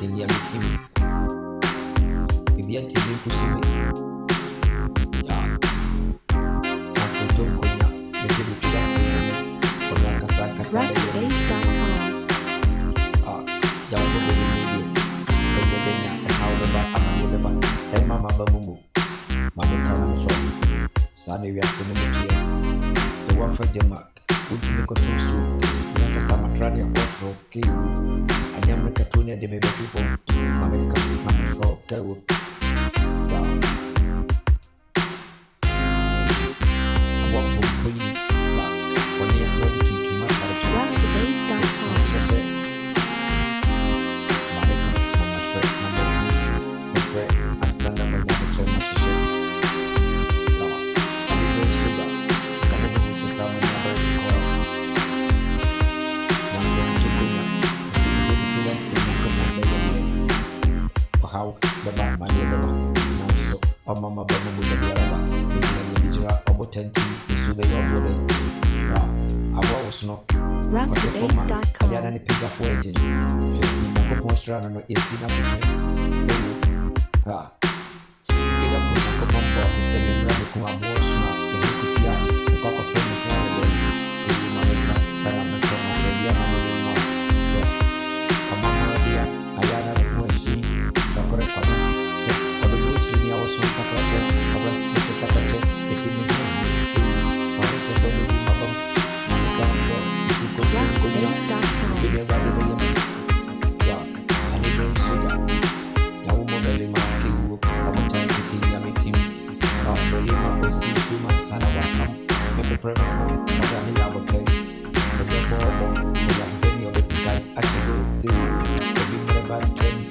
tindia mitimi bibia tindia kusube ya akuto konya mekebu kida konya kasa jambo bulu media ebedenya ekawreba amaneleba emama bamumu mamukana mcho sane wiase no mutie se wafa jama utimi ko tusu nyaka samatrani ya kwatro ki anyamrika tunya de bebe tufo mameka mamfo kewu ya awapo kwini la kwani ya lodi tutuma para how the back my neighbor so mama bamu muda biara ni bijira obotenti isube yobole abo osno ayana ni piga forward ni nako postrana no estina kutu piga kwa mambo niseme kwa abo osno ni kusia kwa peni kwa ni mameka para mtoma ndia na mama kama mabia ayana ni mweshi kore kwa kwa lutri ya wasu takate kwa takate etimi kwa mchezo wa mabam mkango kwa bebe bali ya alibre soda ya umobele makiwo kwa mtangi ya mitimu kwa bele mabosi kuma sana wa mebe prema kwa ni la bote kwa bobo ya mfeni obetika akido kwa bebe bali teni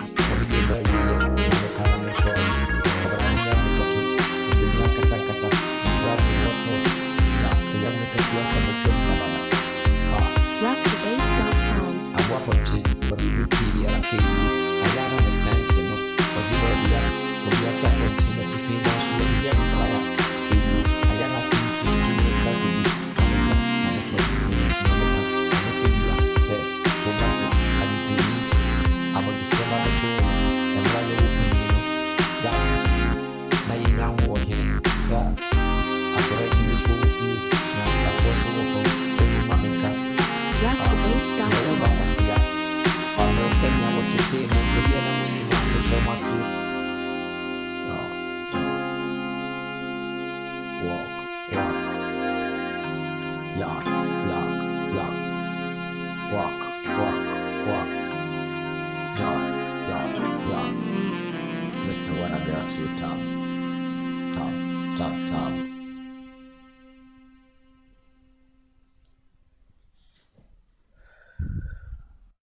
Listen when I get to top.